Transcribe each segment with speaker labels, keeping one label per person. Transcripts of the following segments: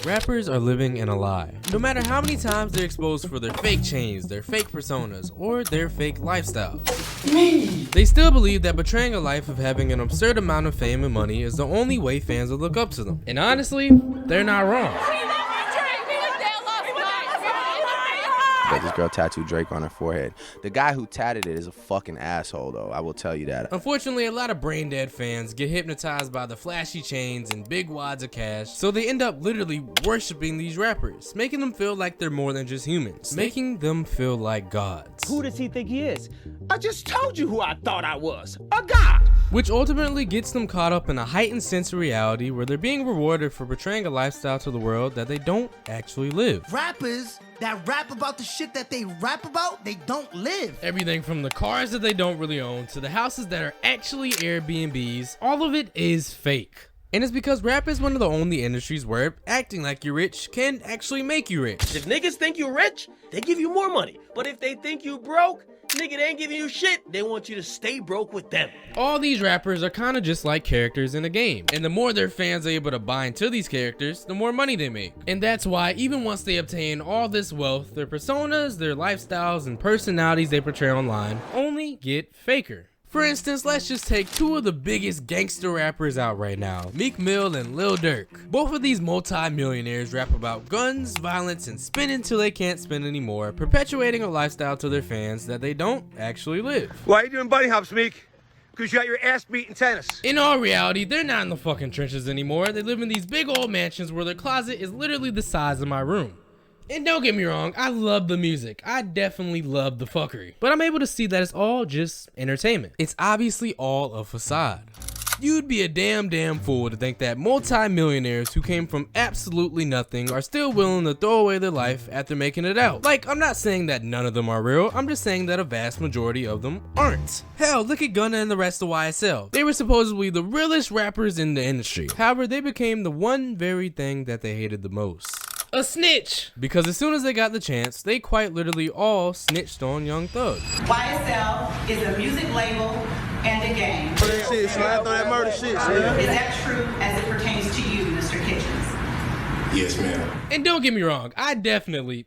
Speaker 1: Rappers are living in a lie. No matter how many times they're exposed for their fake chains, their fake personas, or their fake lifestyles, they still believe that portraying a life of having an absurd amount of fame and money is the only way fans will look up to them. And honestly, they're not wrong.
Speaker 2: That this girl tattooed Drake on her forehead. The guy who tatted it is a fucking asshole, though. I will tell you that.
Speaker 1: Unfortunately, a lot of brain dead fans get hypnotized by the flashy chains and big wads of cash, so they end up literally worshiping these rappers, making them feel like they're more than just humans, making them feel like gods.
Speaker 3: Who does he think he is? I just told you who I thought I was, a god!
Speaker 1: Which ultimately gets them caught up in a heightened sense of reality where they're being rewarded for portraying a lifestyle to the world that they don't actually live.
Speaker 4: Rappers that rap about the shit that they rap about, they don't live.
Speaker 1: Everything from the cars that they don't really own to the houses that are actually Airbnbs, all of it is fake. And it's because rap is one of the only industries where acting like you're rich can actually make you rich.
Speaker 5: If niggas think you rich, they give you more money. But if they think you broke, nigga, they ain't giving you shit. They want you to stay broke with them.
Speaker 1: All these rappers are kind of just like characters in a game. And the more their fans are able to buy into these characters, the more money they make. And that's why even once they obtain all this wealth, their personas, their lifestyles, and personalities they portray online only get faker. For instance, let's just take two of the biggest gangster rappers out right now, Meek Mill and Lil Durk. Both of these multi-millionaires rap about guns, violence, and spending till they can't spend anymore, perpetuating a lifestyle to their fans that they don't actually live.
Speaker 6: Why are you doing bunny hops, Meek? Because you got your ass beat in tennis.
Speaker 1: In all reality, they're not in the fucking trenches anymore. They live in these big old mansions where their closet is literally the size of my room. And don't get me wrong, I love the music. I definitely love the fuckery. But I'm able to see that it's all just entertainment. It's obviously all a facade. You'd be a damn fool to think that multi-millionaires who came from absolutely nothing are still willing to throw away their life after making it out. Like, I'm not saying that none of them are real, I'm just saying that a vast majority of them aren't. Hell, look at Gunna and the rest of YSL. They were supposedly the realest rappers in the industry. However, they became the one very thing that they hated the most. A snitch! Because as soon as they got the chance, they quite literally all snitched on Young Thug.
Speaker 7: YSL is a music label and a game.
Speaker 6: Shit, slap on that murder shit,
Speaker 7: Is that true as it pertains to you, Mr. Kitchens?
Speaker 8: Yes, ma'am.
Speaker 1: And don't get me wrong, I definitely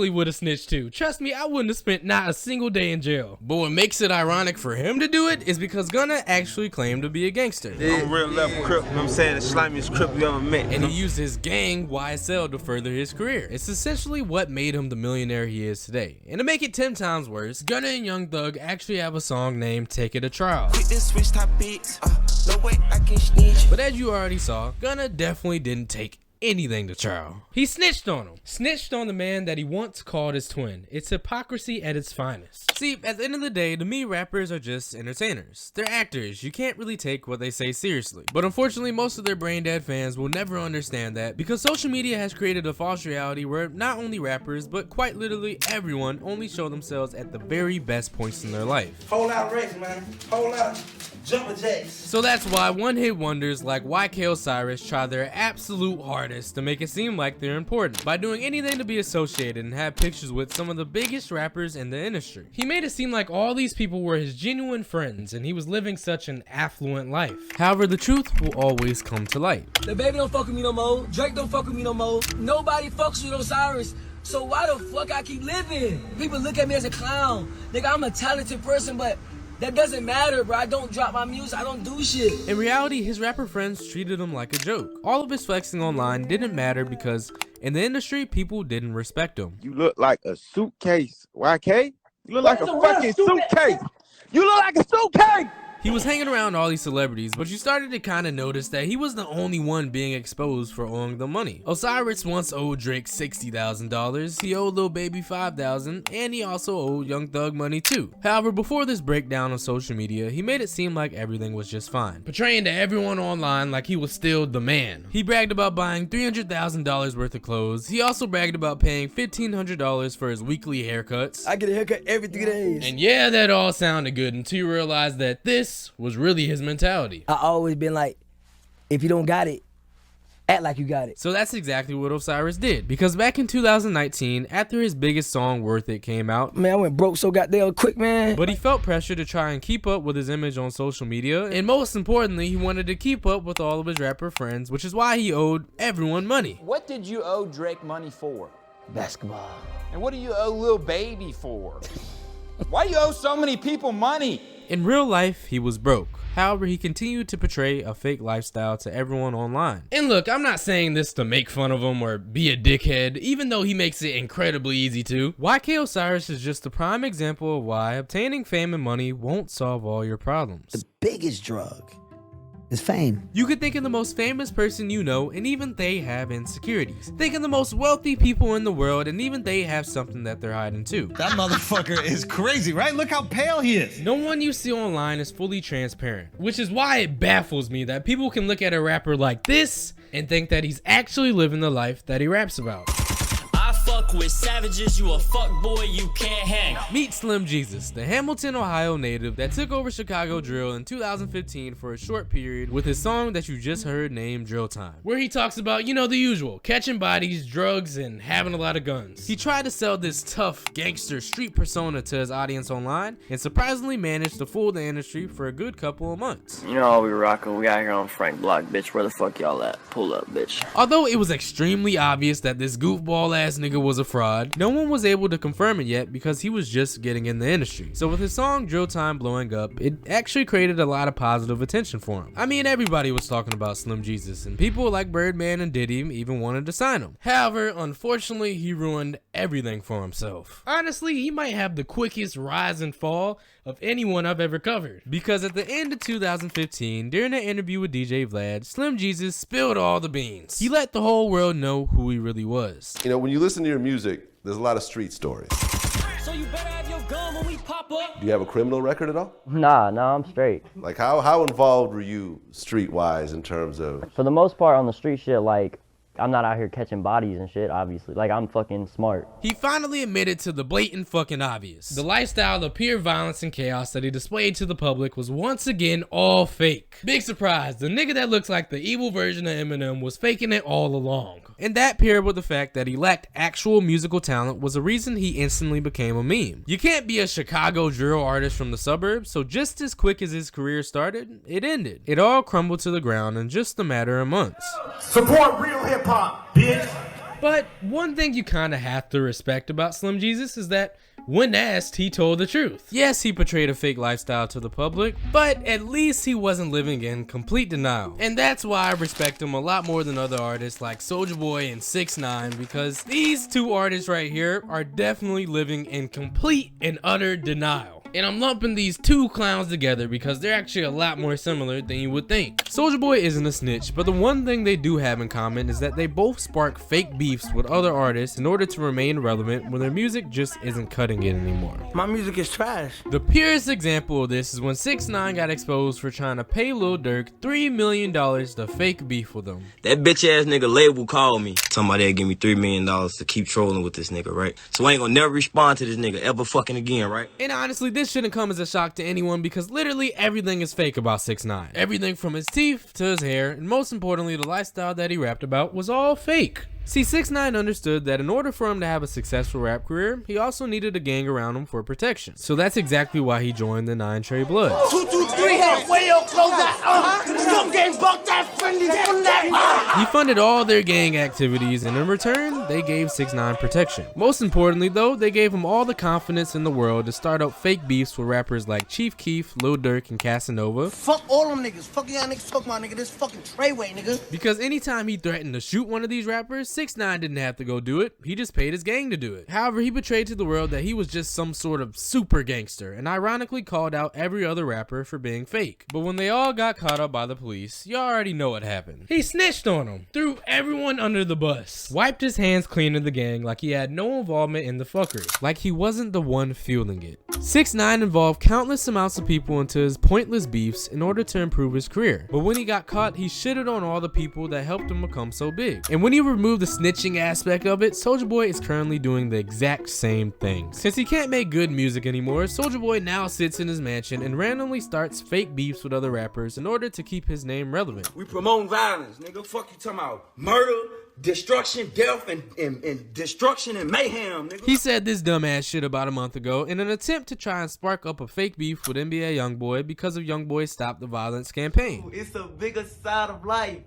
Speaker 1: would have snitched too. Trust me, I wouldn't have spent not a single day in jail. But what makes it ironic for him to do it is because Gunna actually claimed to be a gangster.
Speaker 6: I'm a real level crip, you know what I'm saying? The slimiest crip you ever met.
Speaker 1: And he used his gang, YSL, to further his career. It's essentially what made him the millionaire he is today. And to make it 10 times worse, Gunna and Young Thug actually have a song named Take It to Trial. But as you already saw, Gunna definitely didn't take anything to trial. He snitched on him. Snitched on the man that he once called his twin. It's hypocrisy at its finest. See, at the end of the day, to me, rappers are just entertainers. They're actors. You can't really take what they say seriously. But unfortunately, most of their brain dead fans will never understand that because social media has created a false reality where not only rappers, but quite literally everyone only show themselves at the very best points in their life.
Speaker 4: Whole out race, man. Whole out jumping jacks.
Speaker 1: So that's why one-hit wonders like YK Osiris try their absolute hardest to make it seem like they're important by doing anything to be associated and have pictures with some of the biggest rappers in the industry. He made it seem like all these people were his genuine friends and he was living such an affluent life. However, the truth will always come to light.
Speaker 9: The baby don't fuck with me no more. Drake don't fuck with me no more. Nobody fucks with Osiris. So why the fuck I keep living? People look at me as a clown. Nigga, I'm a talented person, but that doesn't matter, bro. I don't drop my music. I don't do shit.
Speaker 1: In reality, his rapper friends treated him like a joke. All of his flexing online didn't matter because in the industry, people didn't respect him.
Speaker 6: You look like a suitcase, YK. You look like a fucking suitcase. You look like a suitcase.
Speaker 1: He was hanging around all these celebrities, but you started to kind of notice that he was the only one being exposed for owing them money. Osiris once owed Drake $60,000, he owed Lil Baby $5,000, and he also owed Young Thug money too. However, before this breakdown on social media, he made it seem like everything was just fine, portraying to everyone online like he was still the man. He bragged about buying $300,000 worth of clothes. He also bragged about paying $1,500 for his weekly haircuts.
Speaker 9: I get a haircut every 3 days.
Speaker 1: And yeah, that all sounded good until you realized that this was really his mentality.
Speaker 9: I always been like, if you don't got it, act like you got it.
Speaker 1: So that's exactly what Osiris did, because back in 2019, after his biggest song Worth It came out,
Speaker 9: Man, I went broke so goddamn quick, man.
Speaker 1: but he felt pressure to try and keep up with his image on social media, and most importantly, he wanted to keep up with all of his rapper friends, which is why he owed everyone money.
Speaker 10: What did you owe Drake money for?
Speaker 9: Basketball.
Speaker 10: And what do you owe Lil Baby for? Why do you owe so many people money?
Speaker 1: In real life, he was broke. However, he continued to portray a fake lifestyle to everyone online. And look, I'm not saying this to make fun of him or be a dickhead, even though he makes it incredibly easy to. YK Osiris is just a prime example of why obtaining fame and money won't solve all your problems.
Speaker 4: The biggest drug is fame.
Speaker 1: You could think of the most famous person you know, and even they have insecurities. Think of the most wealthy people in the world, and even they have something that they're hiding too.
Speaker 11: That motherfucker is crazy, right? Look how pale he is.
Speaker 1: No one you see online is fully transparent, which is why it baffles me that people can look at a rapper like this and think that he's actually living the life that he raps about.
Speaker 12: I fuck with savages, you a fuck boy, you can't hang.
Speaker 1: Meet Slim Jesus, the Hamilton, Ohio native that took over Chicago drill in 2015 for a short period with his song that you just heard named Drill Time, where he talks about, you know, the usual, catching bodies, drugs, and having a lot of guns. He tried to sell this tough gangster street persona to his audience online and surprisingly managed to fool the industry for a good couple of months.
Speaker 13: You know how we rockin', we out here on Frank Block, bitch. Where the fuck y'all at? Pull up, bitch.
Speaker 1: Although it was extremely obvious that this goofball ass nigga was a fraud, no one was able to confirm it yet because he was just getting in the industry. So with his song Drill Time blowing up, it actually created a lot of positive attention for him. I mean, everybody was talking about Slim Jesus, and people like Birdman and Diddy even wanted to sign him. However, unfortunately, he ruined everything for himself. Honestly, he might have the quickest rise and fall of anyone I've ever covered, because at the end of 2015, during an interview with DJ Vlad, Slim Jesus spilled all the beans. He let the whole world know who he really was.
Speaker 14: You know, when you listen to your music, there's a lot of street stories.
Speaker 12: So you better have your gun when we pop up.
Speaker 14: Do you have a criminal record at all?
Speaker 13: Nah, I'm straight.
Speaker 14: Like, how involved were you street-wise in terms of...
Speaker 13: For the most part on the street shit, like, I'm not out here catching bodies and shit, obviously. Like, I'm fucking smart.
Speaker 1: He finally admitted to the blatant fucking obvious. The lifestyle of pure violence and chaos that he displayed to the public was once again all fake. Big surprise, the nigga that looks like the evil version of Eminem was faking it all along. And that paired with the fact that he lacked actual musical talent was a reason he instantly became a meme. You can't be a Chicago drill artist from the suburbs, so just as quick as his career started, it ended. It all crumbled to the ground in just a matter of months.
Speaker 3: Support real hip-hop, bitch.
Speaker 1: But one thing you kind of have to respect about Slim Jesus is that when asked, he told the truth. Yes, he portrayed a fake lifestyle to the public, but at least he wasn't living in complete denial. And that's why I respect him a lot more than other artists like Soulja Boy and 6ix9ine, because these two artists right here are definitely living in complete and utter denial. And I'm lumping these two clowns together because they're actually a lot more similar than you would think. Soulja Boy isn't a snitch, but the one thing they do have in common is that they both spark fake beefs with other artists in order to remain relevant when their music just isn't cutting it anymore.
Speaker 4: My music is trash.
Speaker 1: The purest example of this is when 6ix9ine got exposed for trying to pay Lil Durk $3 million to fake beef with him.
Speaker 15: That bitch ass nigga label called me, talking about they'll give me $3 million to keep trolling with this nigga, right? So I ain't gonna never respond to this nigga ever fucking again, right?
Speaker 1: And honestly, this shouldn't come as a shock to anyone because literally everything is fake about 6ix9ine. Everything from his teeth to his hair, and most importantly, the lifestyle that he rapped about was all fake. See, 6ix9ine understood that in order for him to have a successful rap career, he also needed a gang around him for protection. So that's exactly why he joined the 9 Trey Bloods.
Speaker 3: 2, 2, 3, halfway up, close that. Some gang buck that friendly from that.
Speaker 1: He funded all their gang activities, and in return, they gave 6ix9ine protection. Most importantly, though, they gave him all the confidence in the world to start up fake beefs with rappers like Chief Keef, Lil Durk, and Casanova.
Speaker 4: Fuck all them niggas. Fuck y'all niggas talking about, nigga. This fucking Treyway, nigga.
Speaker 1: Because anytime he threatened to shoot one of these rappers, 6ix9ine didn't have to go do it. He just paid his gang to do it. However, he betrayed to the world that he was just some sort of super gangster, and ironically called out every other rapper for being fake. But when they all got caught up by the police, you already know what happened. He snitched on them, threw everyone under the bus, wiped his hands clean of the gang like he had no involvement in the fuckery, like he wasn't the one fueling it. 6ix9ine involved countless amounts of people into his pointless beefs in order to improve his career. But when he got caught, he shitted on all the people that helped him become so big. And when he removed the snitching aspect of it, Soulja Boy is currently doing the exact same thing. Since he can't make good music anymore, Soulja Boy now sits in his mansion and randomly starts fake beefs with other rappers in order to keep his name relevant.
Speaker 16: We promoting violence, nigga. Fuck you talking about murder, destruction, death, and destruction and mayhem, nigga.
Speaker 1: He said this dumbass shit about a month ago in an attempt to try and spark up a fake beef with NBA Youngboy because of Youngboy's Stop the Violence campaign.
Speaker 4: It's the bigger side of life.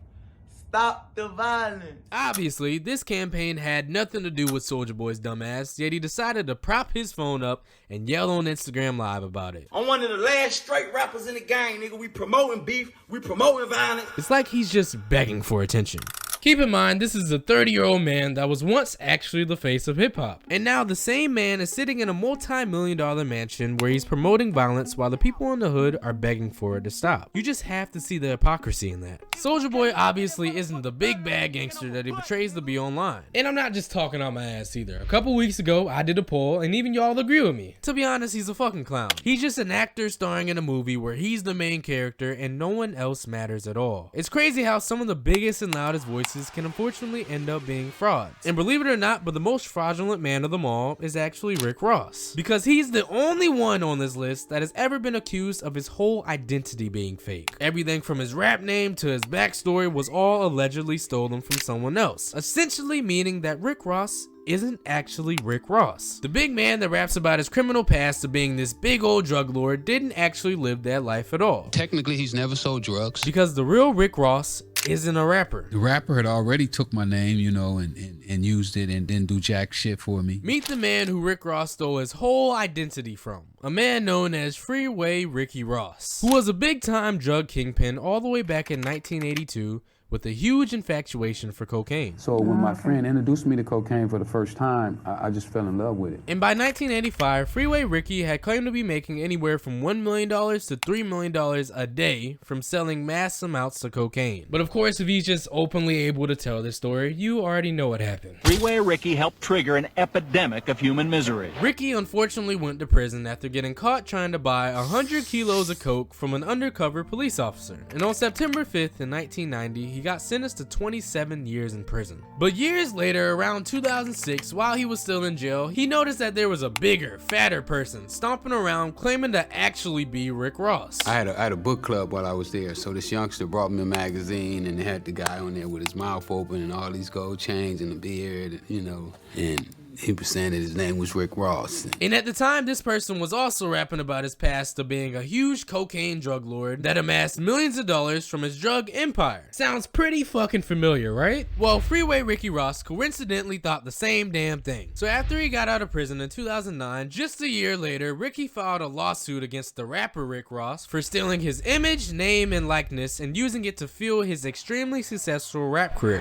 Speaker 4: Stop the violence.
Speaker 1: Obviously, this campaign had nothing to do with Soulja Boy's dumbass, yet he decided to prop his phone up and yell on Instagram Live about it.
Speaker 16: I'm one of the last straight rappers in the game, nigga. We promoting beef, we promoting violence.
Speaker 1: It's like he's just begging for attention. Keep in mind, this is a 30-year-old man that was once actually the face of hip-hop. And now the same man is sitting in a multi-million-dollar mansion where he's promoting violence while the people in the hood are begging for it to stop. You just have to see the hypocrisy in that. Soulja Boy obviously isn't the big bad gangster that he portrays to be online. And I'm not just talking on my ass either. A couple weeks ago, I did a poll and even y'all agree with me. To be honest, he's a fucking clown. He's just an actor starring in a movie where he's the main character and no one else matters at all. It's crazy how some of the biggest and loudest voices can unfortunately end up being frauds. And believe it or not, but the most fraudulent man of them all is actually Rick Ross. Because he's the only one on this list that has ever been accused of his whole identity being fake. Everything from his rap name to his backstory was all allegedly stolen from someone else. Essentially meaning that Rick Ross isn't actually Rick Ross. The big man that raps about his criminal past to being this big old drug lord didn't actually live that life at all.
Speaker 17: Technically, he's never sold drugs.
Speaker 1: Because the real Rick Ross isn't a rapper.
Speaker 17: The rapper had already took my name, you know, and used it and didn't do jack shit for me.
Speaker 1: Meet the man who Rick Ross stole his whole identity from. A man known as Freeway Ricky Ross, who was a big-time drug kingpin all the way back in 1982 with a huge infatuation for cocaine.
Speaker 18: So when my friend introduced me to cocaine for the first time, I just fell in love with it.
Speaker 1: And by 1985, Freeway Ricky had claimed to be making anywhere from $1 million to $3 million a day from selling mass amounts of cocaine. But of course, if he's just openly able to tell this story, you already know what happened.
Speaker 19: Freeway Ricky helped trigger an epidemic of human misery.
Speaker 1: Ricky unfortunately went to prison after getting caught trying to buy 100 kilos of coke from an undercover police officer. And on September 5th in 1990, he got sentenced to 27 years in prison. But years later, around 2006, while he was still in jail, he noticed that there was a bigger, fatter person stomping around claiming to actually be Rick Ross.
Speaker 17: I had a book club while I was there, so this youngster brought me a magazine and they had the guy on there with his mouth open and all these gold chains and a beard, you know, and he was saying that his name was Rick Ross.
Speaker 1: And at the time, this person was also rapping about his past of being a huge cocaine drug lord that amassed millions of dollars from his drug empire. Sounds pretty fucking familiar, right? Well, Freeway Ricky Ross coincidentally thought the same damn thing. So after he got out of prison in 2009, just a year later, Ricky filed a lawsuit against the rapper Rick Ross for stealing his image, name, and likeness and using it to fuel his extremely successful rap career.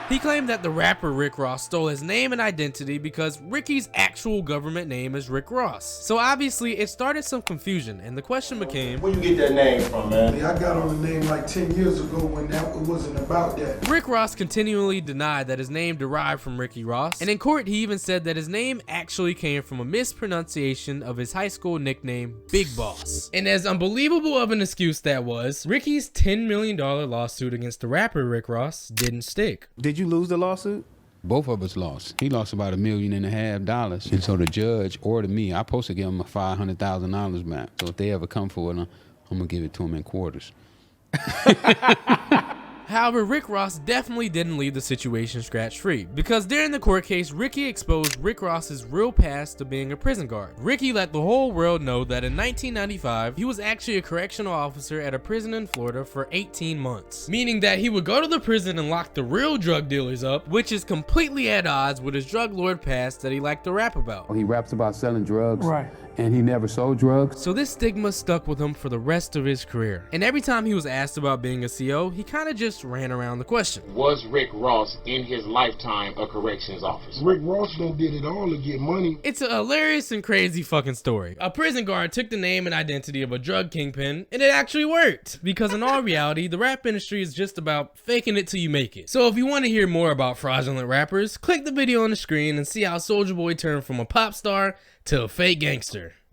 Speaker 1: He claimed that the rapper Rick Ross stole his name and identity because Ricky's actual government name is Rick Ross. So obviously it started some confusion and the question became,
Speaker 3: where you get that name from, man? I got on the name like 10 years ago when it wasn't about that.
Speaker 1: Rick Ross continually denied that his name derived from Ricky Ross, and in court he even said that his name actually came from a mispronunciation of his high school nickname, Big Boss. And as unbelievable of an excuse that was, Ricky's $10 million lawsuit against the rapper Rick Ross didn't stick.
Speaker 18: Did you lose the lawsuit?
Speaker 17: Both of us lost. He lost about $1.5 million. And so the judge ordered me, I'm supposed to give him a $500,000 back. So if they ever come for it, I'm gonna give it to him in quarters.
Speaker 1: However, Rick Ross definitely didn't leave the situation scratch-free, because during the court case, Ricky exposed Rick Ross's real past to being a prison guard. Ricky let the whole world know that in 1995, he was actually a correctional officer at a prison in Florida for 18 months, meaning that he would go to the prison and lock the real drug dealers up, which is completely at odds with his drug lord past that he liked to rap about.
Speaker 18: He raps about selling drugs.
Speaker 1: Right.
Speaker 18: And he never sold drugs.
Speaker 1: So this stigma stuck with him for the rest of his career. And every time he was asked about being a CO, he kind of just ran around the question.
Speaker 20: Was Rick Ross in his lifetime a corrections officer?
Speaker 3: Rick Ross done did it all to get money.
Speaker 1: It's a hilarious and crazy fucking story. A prison guard took the name and identity of a drug kingpin, and it actually worked. Because in all reality, the rap industry is just about faking it till you make it. So if you want to hear more about fraudulent rappers, click the video on the screen and see how Soulja Boy turned from a pop star to a fake gangster.